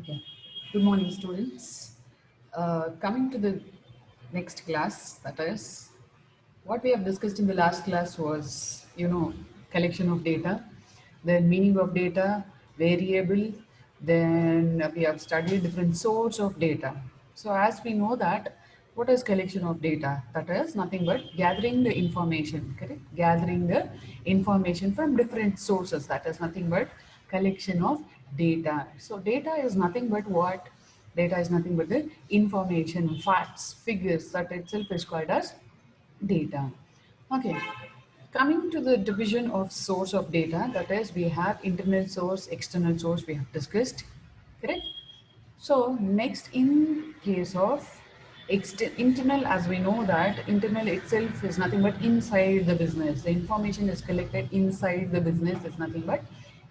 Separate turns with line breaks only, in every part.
Okay. Good morning, students. Coming to the next class, that is, what we have discussed in the last class was, collection of data, then meaning of data, variable, then we have studied different source of data. So as we know that, what is collection of data? That is nothing but gathering the information, correct? Gathering the information from different sources. That is nothing but collection of data. So data is nothing but what? Data is nothing but the information, facts, figures that itself is called as data. Okay, coming to the division of source of data, that is we have internal source, external source we have discussed, correct? So next in case of internal, as we know that internal itself is nothing but inside the business. The information is collected inside the business is nothing but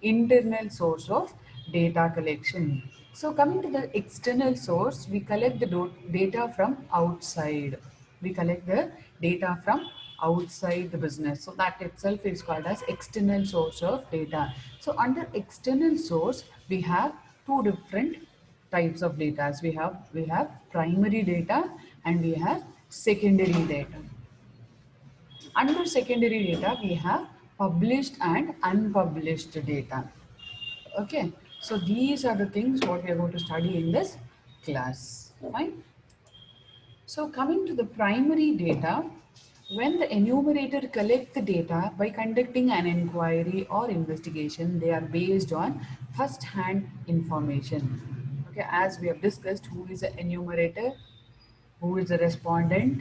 internal source of data collection. So coming to the external source, we collect the data from outside. We collect the data from outside the business. So that itself is called as external source of data. So under external source, we have two different types of data. As we have primary data and we have secondary data. Under secondary data, we have published and unpublished data. Okay, so these are the things what we are going to study in this class. Fine. So coming to the primary data, when the enumerator collect the data by conducting an inquiry or investigation, they are based on first-hand information. Okay, as we have discussed, who is the enumerator, who is the respondent,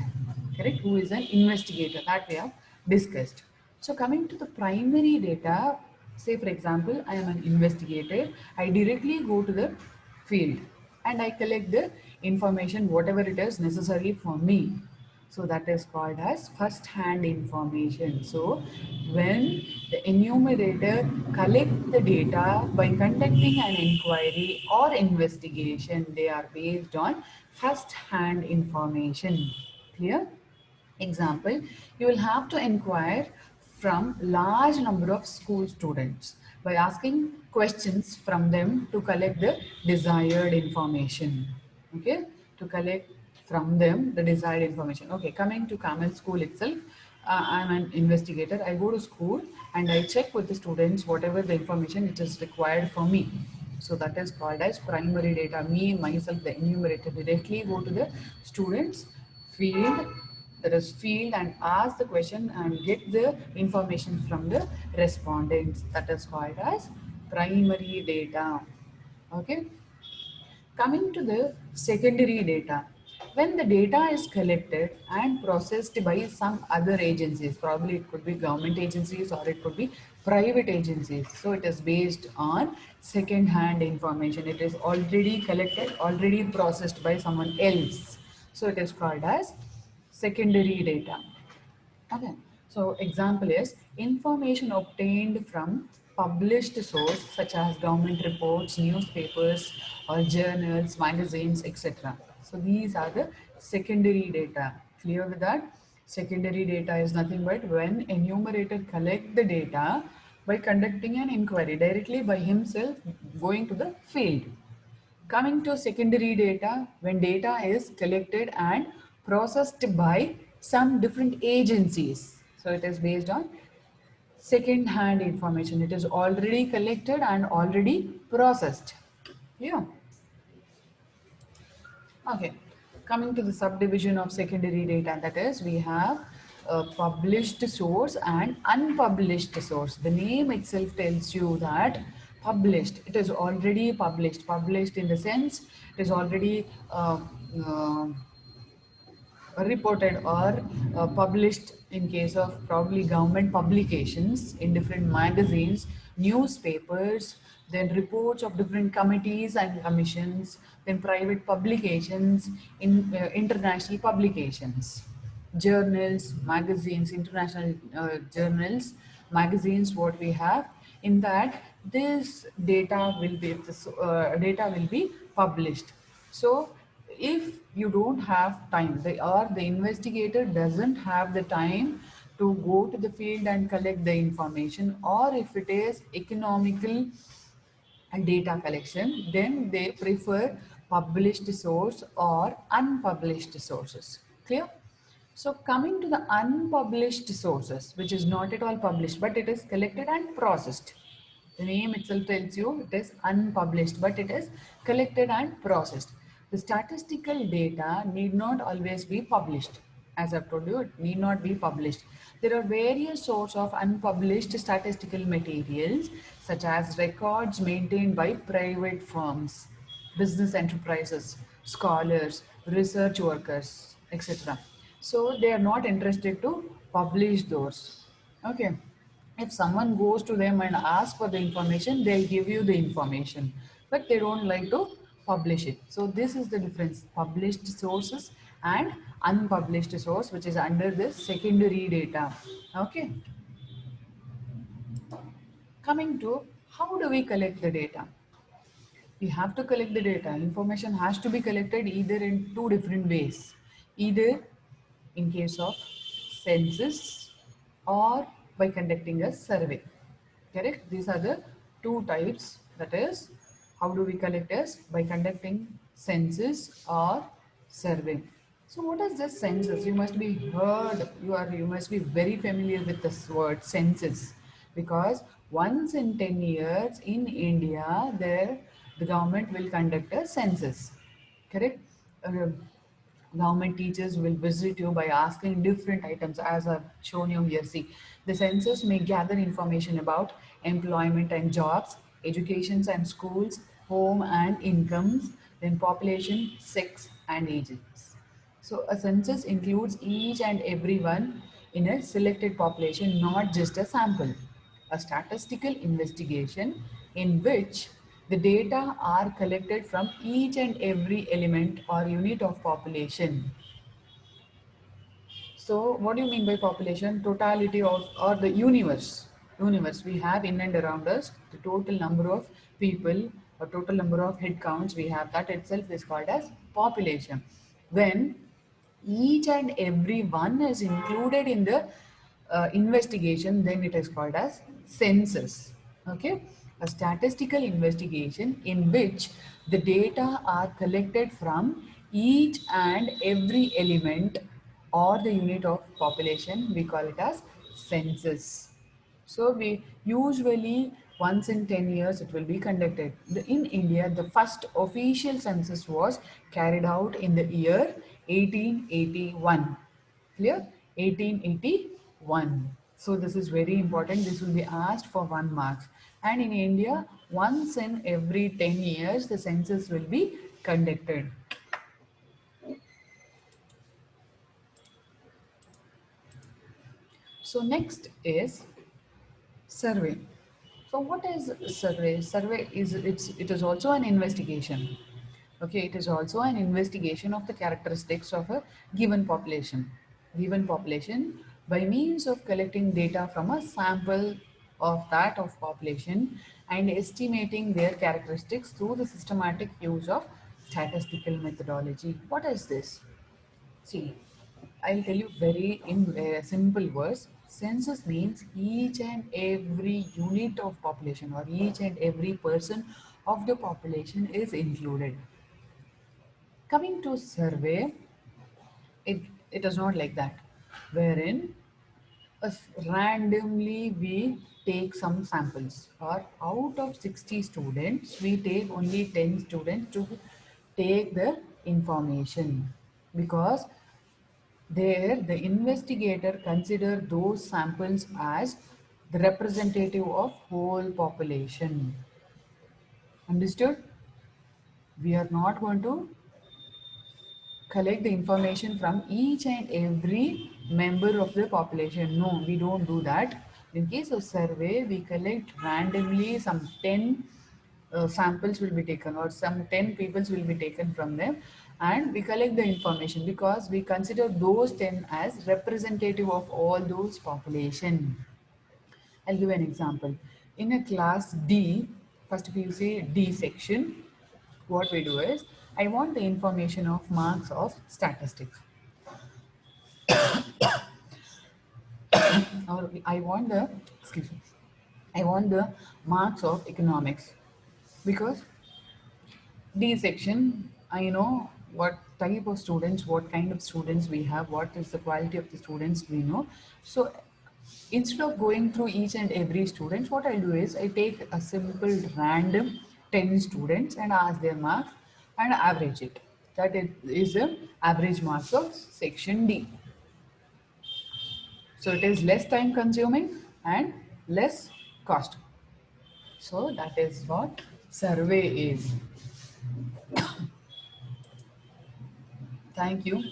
correct? Who is an investigator, that we have discussed. So coming to the primary data, say for example, I am an investigator, I directly go to the field and I collect the information, whatever it is necessary for me. So that is called as first-hand information. So when the enumerator collect the data by conducting an inquiry or investigation, they are based on first-hand information. Clear? Example, you will have to inquire from large number of school students by asking questions from them to collect the desired information. Okay, to collect from them the desired information. Okay, coming to Kamal school itself, I'm an investigator. I go to school and I check with the students whatever the information it is required for me. So that is called as primary data. Me, myself, the enumerator directly go to the students field, that is field, and ask the question and get the information from the respondents. That is called as primary data. Okay, coming to the secondary data, when the data is collected and processed by some other agencies, probably it could be government agencies or it could be private agencies. So it is based on second hand information. It is already collected, already processed by someone else. So it is called as secondary data. Okay. So example is information obtained from published source such as government reports, newspapers or journals, magazines, etc. So these are the secondary data. Clear with that? Secondary data is nothing but when enumerator collect the data by conducting an inquiry directly by himself going to the field. Coming to secondary data, when data is collected and processed by some different agencies. So it is based on second hand information. It is already collected and already processed. Yeah. Okay. Coming to the subdivision of secondary data, that is, we have a published source and unpublished source. The name itself tells you that published, it is already published. Published in the sense it is already uh, reported or published in case of probably government publications in different magazines, newspapers, then reports of different committees and commissions, then private publications, in international publications, journals, magazines, international journals, magazines. What we have in that, this data will be published. So if you don't have time, the investigator doesn't have the time to go to the field and collect the information, or if it is economical data collection, then they prefer published source or unpublished sources. Clear? So coming to the unpublished sources, which is not at all published, but it is collected and processed. The name itself tells you it is unpublished, but it is collected and processed. The statistical data need not always be published. As I've told you, it need not be published. There are various sources of unpublished statistical materials, such as records maintained by private firms, business enterprises, scholars, research workers, etc. So they are not interested to publish those. Okay. If someone goes to them and asks for the information, they'll give you the information, but they don't like to publish it. So this is the difference: published sources and unpublished source, which is under the secondary data. Okay. Coming to how do we collect the data? We have to collect the data. Information has to be collected either in two different ways. Either in case of census or by conducting a survey. Correct? These are the two types. That is, how do we collect us? By conducting census or survey. So what is this census? You must be very familiar with this word census, because once in 10 years in India, the government will conduct a census. Correct? Government teachers will visit you by asking different items, as I've shown you here. See, the census may gather information about employment and jobs, educations and schools, home and incomes, then population, sex and ages. So a census includes each and everyone in a selected population, not just a sample. A statistical investigation in which the data are collected from each and every element or unit of population. So what do you mean by population? Totality of, or the universe. Universe we have in and around us, the total number of people or total number of head counts we have, that itself is called as population. When each and every one is included in the investigation, then it is called as census. Okay, a statistical investigation in which the data are collected from each and every element or the unit of population, we call it as census. So we usually once in 10 years it will be conducted. In India, the first official census was carried out in the year 1881. Clear? 1881. So this is very important. This will be asked for 1 mark. And in India, once in every 10 years, the census will be conducted. So next is survey. So what is survey? Survey is it is also an investigation. Okay, it is also an investigation of the characteristics of a given population. Given population by means of collecting data from a sample of that of population and estimating their characteristics through the systematic use of statistical methodology. What is this? See, I'll tell you very in simple words. Census means each and every unit of population or each and every person of the population is included. Coming to survey, it is not like that, wherein randomly we take some samples, or out of 60 students, we take only 10 students to take the information, because there, the investigator consider those samples as the representative of whole population. Understood? We are not going to collect the information from each and every member of the population. No, we don't do that. In case of survey, we collect randomly some 10 samples will be taken, or some 10 peoples will be taken from them, and we collect the information because we consider those 10 as representative of all those population. I'll give an example. In a class D, first PUC D section, what we do is, I want the information of marks of statistics, or I want the, excuse me, I want the marks of economics. because D section, I know what type of students, what kind of students we have, what is the quality of the students we know. So instead of going through each and every student, what I do is I take a simple random 10 students and ask their marks and average it. That is the average marks of section D. So it is less time consuming and less cost. So that is what survey is. Thank you.